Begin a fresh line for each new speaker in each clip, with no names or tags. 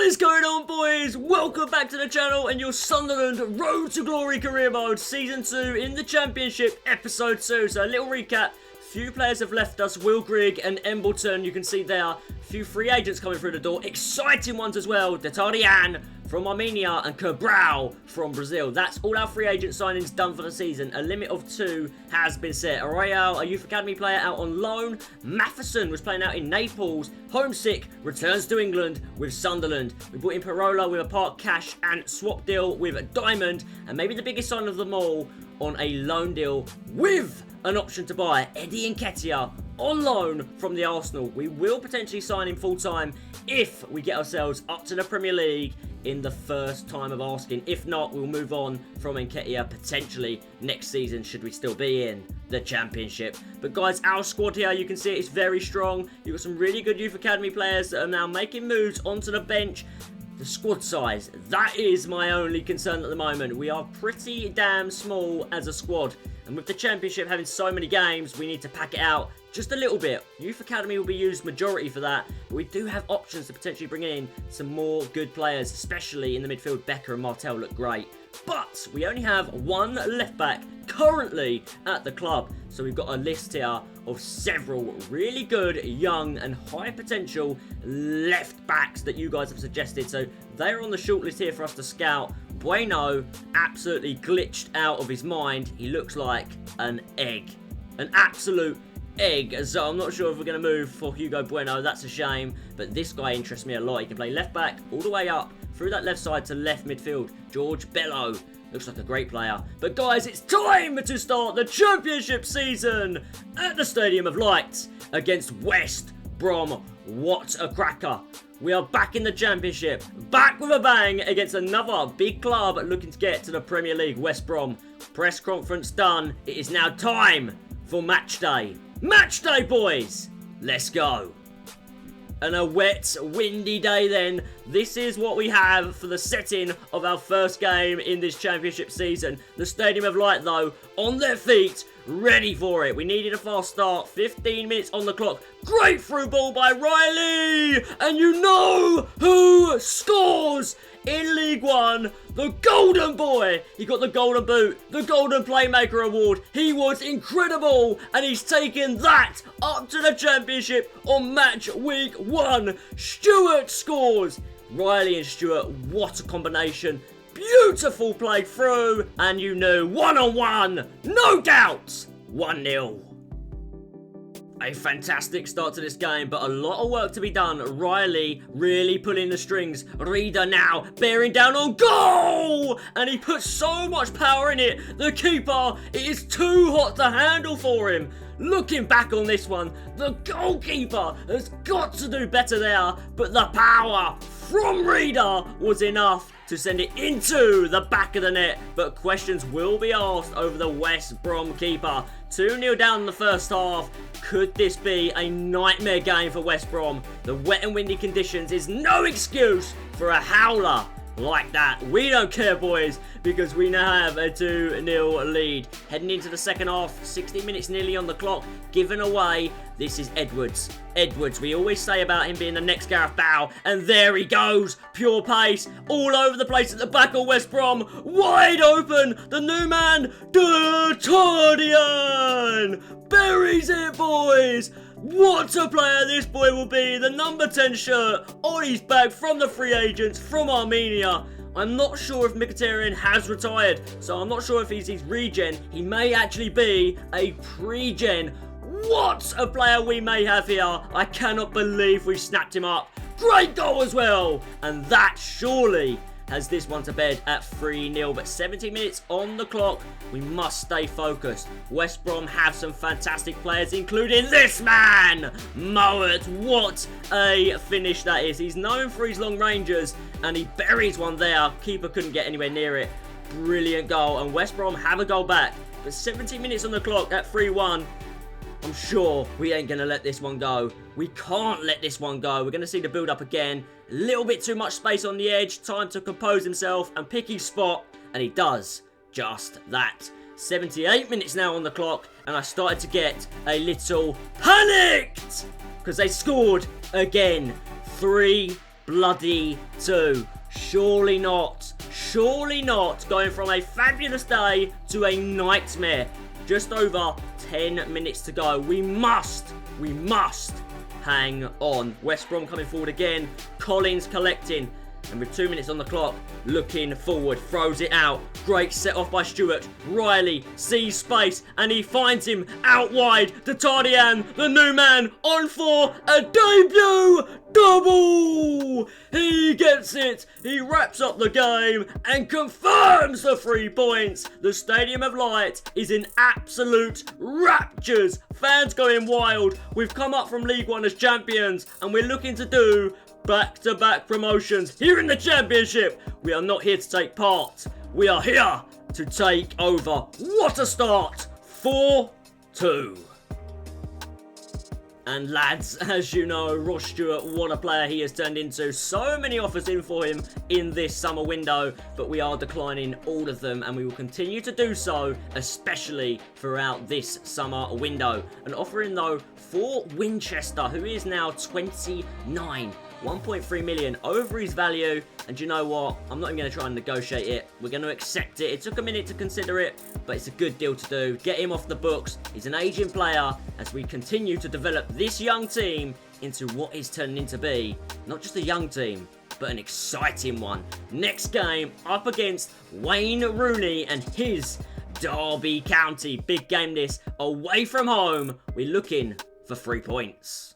What is going on, boys? Welcome back to the channel and your Sunderland Road to Glory career mode season 2 in the Championship episode 2. So a little recap. Few players have left us. Will Grigg and Embleton, you can see there. Few free agents coming through the door. Exciting ones as well. Detardian from Armenia and Cabral from Brazil. That's all our free agent signings done for the season. A limit of 2 has been set. Royale, a youth academy player, out on loan. Matheson was playing out in Naples. Homesick returns to England with Sunderland. We brought in Parola with a part cash and swap deal with Diamond. And maybe the biggest sign of them all, on a loan deal with an option to buy Eddie Nketiah on loan from the Arsenal. We will potentially sign him full-time if we get ourselves up to the Premier League in the first time of asking. If not, we'll move on from Nketiah potentially next season, should we still be in the Championship. But guys, our squad here, you can see it's very strong. You've got some really good youth academy players that are now making moves onto the bench. The squad size, that is my only concern at the moment. We are pretty damn small as a squad. And with the Championship having so many games, we need to pack it out just a little bit. Youth Academy will be used majority for that. But we do have options to potentially bring in some more good players, especially in the midfield. Becker and Martel look great. But we only have one left back currently at the club. So we've got a list here of several really good, young and high potential left backs that you guys have suggested. So they're on the shortlist here for us to scout. Bueno absolutely glitched out of his mind. He looks like an egg. An absolute egg. So I'm not sure if we're going to move for Hugo Bueno. That's a shame. But this guy interests me a lot. He can play left back all the way up through that left side to left midfield. George Bello looks like a great player. But guys, it's time to start the Championship season at the Stadium of Light against West Brom. What a cracker. We are back in the Championship, back with a bang against another big club looking to get to the Premier League, West Brom. Press conference done. It is now time for match day. Match day, boys. Let's go. And a wet, windy day then. This is what we have for the setting of our first game in this Championship season. The Stadium of Light, though, on their feet, ready for it. We needed a fast start. 15 minutes on the clock. Great through ball by Riley. And you know who scores in League One? The Golden Boy. He got the Golden Boot, the Golden Playmaker Award. He was incredible. And he's taken that up to the Championship on match week 1. Stewart scores. Riley and Stewart, what a combination. Beautiful play through. And you knew, one-on-one, no doubt, 1-0. A fantastic start to this game, but a lot of work to be done. Riley really pulling the strings. Reader now bearing down on goal! And he puts so much power in it. The keeper, it is too hot to handle for him. Looking back on this one, the goalkeeper has got to do better there. But the power from Reader was enough to send it into the back of the net. But questions will be asked over the West Brom keeper. 2-0 down in the first half. Could this be a nightmare game for West Brom? The wet and windy conditions is no excuse for a howler like that. We don't care, boys, because we now have a 2-0 lead. Heading into the second half, 60 minutes nearly on the clock, given away. This is Edwards. Edwards, we always say about him being the next Gareth Bale, and there he goes. Pure pace, all over the place at the back of West Brom. Wide open, the new man, Detardian. Buries it, boys. What a player this boy will be. The number 10 shirt on his back from the free agents from Armenia. I'm not sure if Mkhitaryan has retired, so I'm not sure if he's his regen. He may actually be a pre-gen. What a player we may have here. I cannot believe we snapped him up. Great goal as well. And that surely has this one to bed at 3-0. But 70 minutes on the clock. We must stay focused. West Brom have some fantastic players, including this man, Mowat. What a finish that is. He's known for his long ranges, and he buries one there. Keeper couldn't get anywhere near it. Brilliant goal. And West Brom have a goal back. But 70 minutes on the clock at 3-1. I'm sure we ain't going to let this one go. We can't let this one go. We're going to see the build-up again. A little bit too much space on the edge. Time to compose himself and pick his spot. And he does just that. 78 minutes now on the clock. And I started to get a little panicked. Because they scored again. 3 bloody 2. Surely not. Surely not. Going from a fabulous day to a nightmare. Just over 10 minutes to go. We must hang on. West Brom coming forward again. Collins collecting. And with 2 minutes on the clock, looking forward, throws it out. Great set off by Stewart. Riley sees space and he finds him out wide. D'Artagnan, the new man, on for a debut double. He gets it. He wraps up the game and confirms the 3 points. The Stadium of Light is in absolute raptures. Fans going wild. We've come up from League One as champions and we're looking to do back-to-back promotions here in the Championship. We are not here to take part. We are here to take over. What a start. 4-2. And lads, as you know, Ross Stewart, what a player he has turned into. So many offers in for him in this summer window, but we are declining all of them and we will continue to do so, especially throughout this summer window. An offer in though for Winchester, who is now 29. 1.3 million over his value, and you know what, I'm not even going to try and negotiate it. We're going to accept it. It took a minute to consider it, but it's a good deal to do. Get him off the books. He's an aging player as we continue to develop this young team into what is turning into be not just a young team, but an exciting one. Next game up against Wayne Rooney and his Derby County. Big game this, away from home. We're looking for 3 points.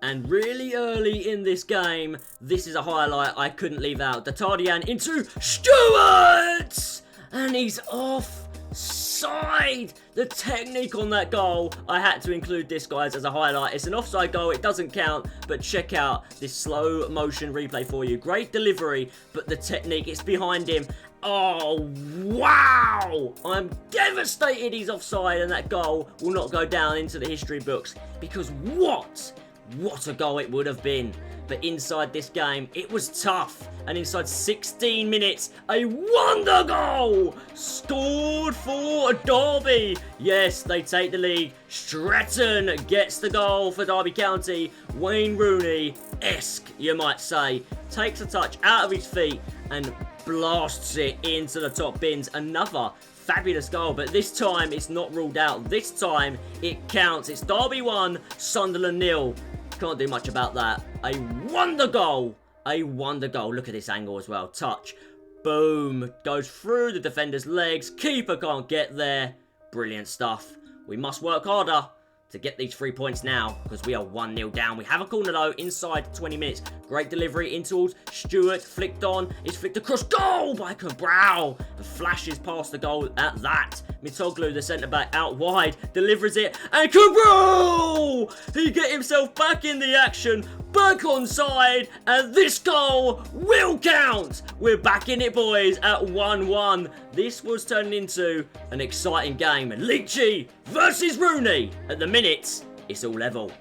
And really early in this game, this is a highlight I couldn't leave out. D'Artagnan into Stewart! And he's offside. The technique on that goal, I had to include this, guys, as a highlight. It's an offside goal, it doesn't count, but check out this slow motion replay for you. Great delivery, but the technique, it's behind him. Oh, wow! I'm devastated he's offside and that goal will not go down into the history books. Because what a goal it would have been. But inside this game, it was tough. And inside 16 minutes, a wonder goal scored for Derby. Yes, they take the lead. Stretton gets the goal for Derby County. Wayne Rooney-esque, you might say. Takes a touch out of his feet and blasts it into the top bins. Another fabulous goal, but this time it's not ruled out. This time it counts. It's Derby 1, Sunderland 0. Can't do much about that. A wonder goal. A wonder goal. Look at this angle as well. Touch. Boom. Goes through the defender's legs. Keeper can't get there. Brilliant stuff. We must work harder to get these 3 points now because we are 1-0 down. We have a corner though inside 20 minutes. Great delivery in towards Stewart. Flicked on. It's flicked across. Goal by Cabral. And flashes past the goal at that. Mitoglu, the centre-back, out wide. Delivers it. And Cabral! He get himself back in the action. Back onside. And this goal will count. We're back in it, boys, at 1-1. This was turning into an exciting game. Leachy versus Rooney. At the minute, it's all level.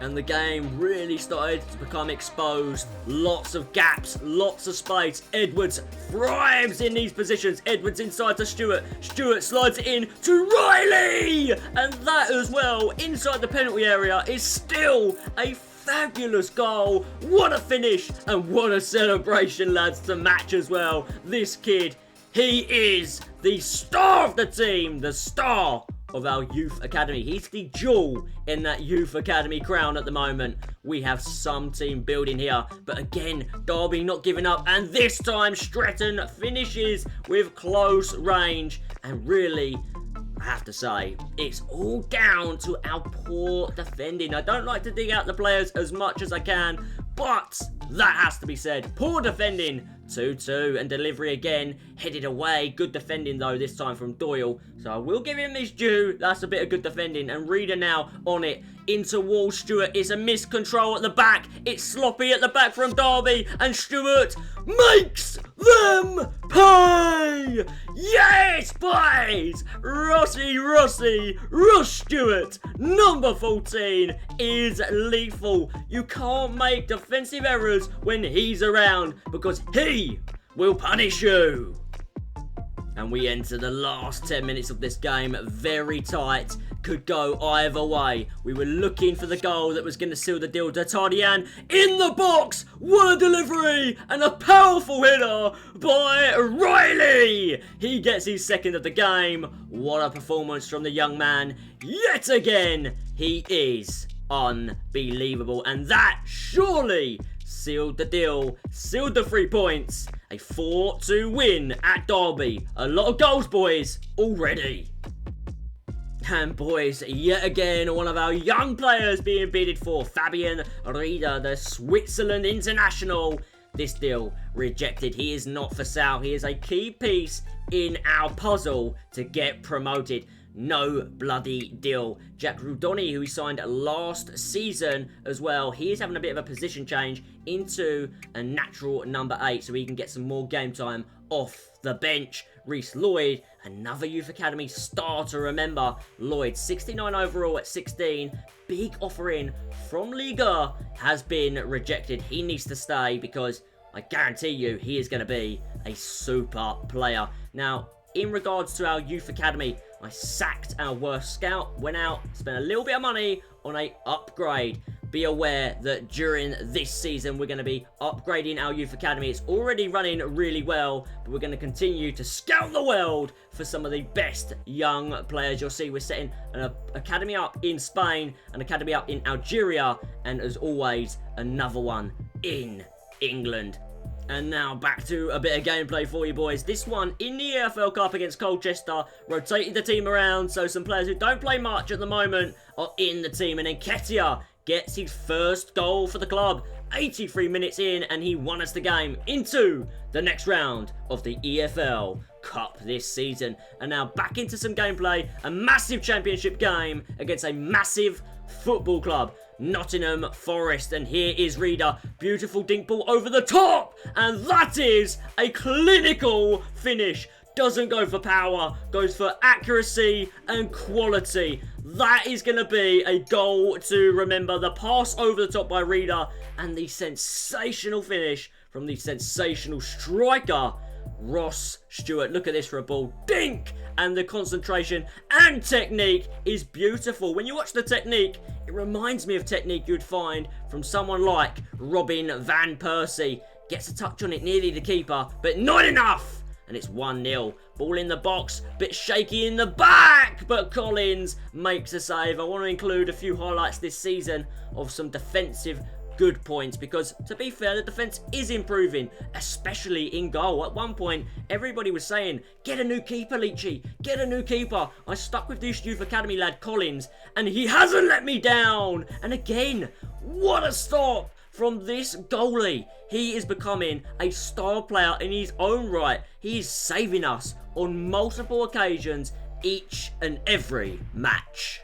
And the game really started to become exposed. Lots of gaps, lots of space. Edwards thrives in these positions. Edwards inside to Stewart. Stewart slides it in to Riley. And that as well, inside the penalty area, is still a fabulous goal. What a finish and what a celebration, lads, to match as well. This kid, he is the star of the team, the star of our youth academy. He's the jewel in that youth academy crown at the moment. We have some team building here, but again, Derby not giving up, and this time Stretton finishes with close range. And really, I have to say, it's all down to our poor defending. I don't like to dig out the players as much as I can, but that has to be said. Poor defending. 2-2 and delivery again, headed away. Good defending though, this time from Doyle. So I will give him his due. That's a bit of good defending. And Reader now on it. Into Wall Stewart. It's a miscontrol at the back. It's sloppy at the back from Derby. And Stewart makes them pay. Yes, boys. Ross Stewart, number 14, is lethal. You can't make defensive errors when he's around because he will punish you. And we enter the last 10 minutes of this game very tight. could go either way. We were looking for the goal that was going to seal the deal. D'Artagnan in the box. What a delivery and a powerful header by Riley. He gets his second of the game. What a performance from the young man. Yet again, he is unbelievable. And that surely sealed the deal, sealed the 3 points. A 4-2 win at Derby. A lot of goals, boys, already. And boys, yet again, one of our young players being bidded for. Fabian Rieder, the Switzerland international. This deal rejected. He is not for sale. He is a key piece in our puzzle to get promoted. No bloody deal. Jack Rudoni, who we signed last season as well, he is having a bit of a position change into a natural number 8 so he can get some more game time off the bench. Reese Lloyd, another Youth Academy star to remember. Lloyd, 69 overall at 16. Big offer in from Liga has been rejected. He needs to stay because I guarantee you he is going to be a super player. Now, in regards to our Youth Academy, I sacked our worst scout, went out, spent a little bit of money on a upgrade. Be aware that during this season, we're going to be upgrading our Youth Academy. It's already running really well, but we're going to continue to scout the world for some of the best young players. You'll see we're setting an academy up in Spain, an academy up in Algeria, and as always, another one in England. And now back to a bit of gameplay for you boys. This one in the EFL Cup against Colchester. Rotated the team around, so some players who don't play much at the moment are in the team. And then Ketia gets his first goal for the club. 83 minutes in, and he won us the game into the next round of the EFL Cup this season. And now back into some gameplay. A massive championship game against a massive football club, Nottingham Forest. And here is Reeder. Beautiful dink ball over the top. And that is a clinical finish. Doesn't go for power, goes for accuracy and quality. That is going to be a goal to remember. The pass over the top by Reeder and the sensational finish from the sensational striker, Ross Stewart. Look at this for a ball. Dink! And the concentration and technique is beautiful. When you watch the technique, it reminds me of technique you'd find from someone like Robin van Persie. Gets a touch on it, nearly the keeper, but not enough. And it's 1-0. Ball in the box, bit shaky in the back, but Collins makes a save. I want to include a few highlights this season of some defensive good points, because to be fair, the defence is improving, especially in goal. At one point, everybody was saying, get a new keeper, Leachy, get a new keeper. I stuck with this Youth Academy lad, Collins, and he hasn't let me down. And again, what a stop from this goalie. He is becoming a star player in his own right. He is saving us on multiple occasions each and every match.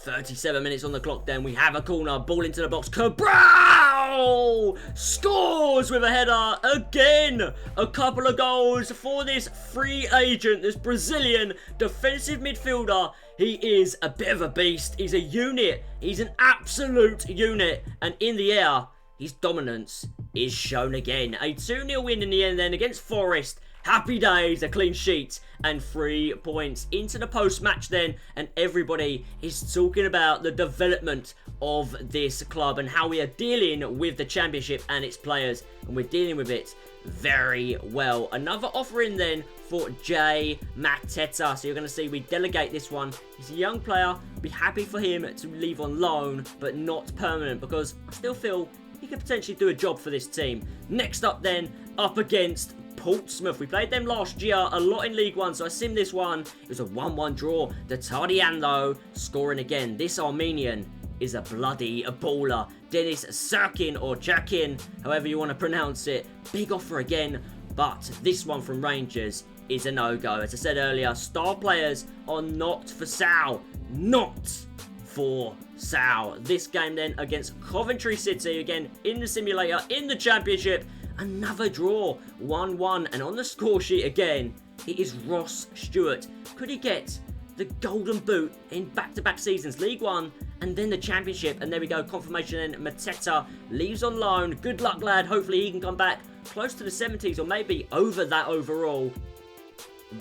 37 minutes on the clock then. We have a corner. Ball into the box. Cabral scores with a header again. A couple of goals for this free agent, this Brazilian defensive midfielder. He is a bit of a beast. He's a unit. He's an absolute unit. And in the air, his dominance is shown again. A 2-0 win in the end then against Forest. Happy days, a clean sheet and 3 points into the post-match then, and everybody is talking about the development of this club and how we are dealing with the championship and its players, and we're dealing with it very well. Another offer in then for Jay Mateta, so you're going to see we delegate this one. He's a young player, be happy for him to leave on loan, but not permanent, because I still feel he could potentially do a job for this team. Next up then, up against Portsmouth. We played them last year a lot in League One, so I simmed this one. It was a 1-1 draw. D'Artagnan though scoring again. This Armenian is a bloody baller. Dennis Sirkin or Jakin, however you want to pronounce it. Big offer again, but this one from Rangers is a no-go. As I said earlier, star players are not for sale. Not for sale. This game then against Coventry City, again in the simulator, in the championship. Another draw, 1-1, and on the score sheet again, it is Ross Stewart. Could he get the golden boot in back-to-back seasons, League One and then the Championship? And there we go, confirmation, and Mateta leaves on loan. Good luck, lad. Hopefully he can come back close to the 70s or maybe over that overall.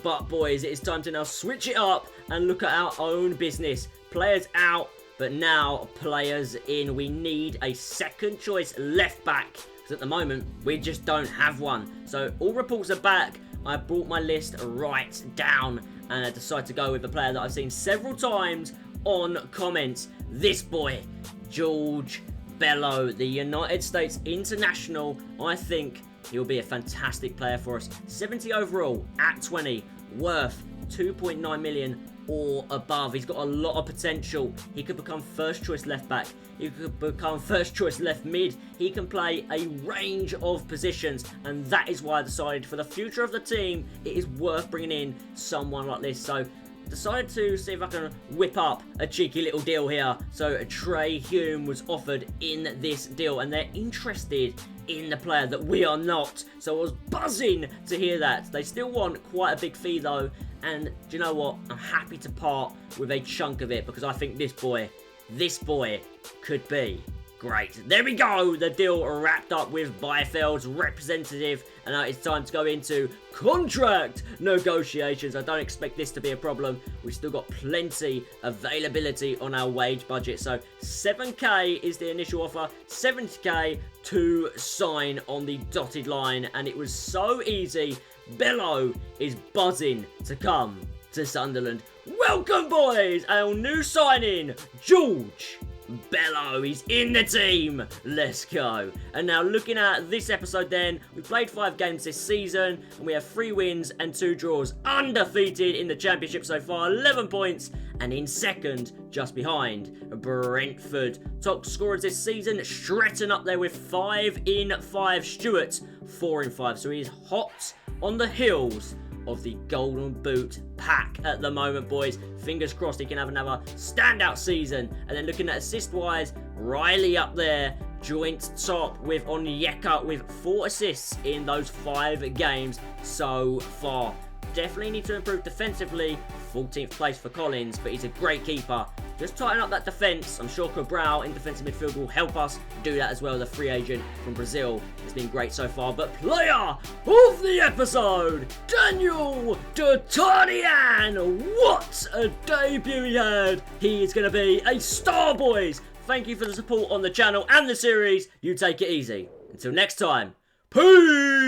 But boys, it is time to now switch it up and look at our own business. Players out, but now players in. We need a second choice left back, because at the moment we just don't have one. So all reports are back. I brought my list right down and I decided to go with a player that I've seen several times on comments. This boy, George Bello, the United States international. I think he'll be a fantastic player for us. 70 overall at 20, worth 2.9 million or above. He's got a lot of potential. He could become first choice left back. He could become first choice left mid. He can play a range of positions, and that is why I decided for the future of the team, it is worth bringing in someone like this. So decided to see if I can whip up a cheeky little deal here. So Trey Hume was offered in this deal, and they're interested in the player that we are not. So I was buzzing to hear that. They still want quite a big fee though, and do you know what? I'm happy to part with a chunk of it because I think this boy could be great. There we go. The deal wrapped up with Biefeld's representative, and now it's time to go into contract negotiations. I don't expect this to be a problem. We've still got plenty availability on our wage budget. So 7k is the initial offer, 70k to sign on the dotted line, and it was so easy. Bello is buzzing to come to Sunderland. Welcome, boys! Our new signing, George Bello. He's in the team. Let's go. And now looking at this episode then, we played 5 games this season and we have 3 wins and 2 draws. Undefeated in the championship so far, 11 points, and in second just behind Brentford. Top scorers this season, Stretton up there with 5 in 5. Stewart 4 in 5. So he's hot on the heels of the Golden Boot pack at the moment, boys. Fingers crossed he can have another standout season. And then looking at assist-wise, Riley up there, joint top with Onyeka with 4 assists in those 5 games so far. Definitely need to improve defensively. 14th place for Collins, but he's a great keeper. Just tighten up that defence. I'm sure Cabral in defensive midfield will help us do that as well. The free agent from Brazil has been great so far. But player of the episode, Daniel D'Artagnan. What a debut he had. He is going to be a star, boys. Thank you for the support on the channel and the series. You take it easy. Until next time, peace.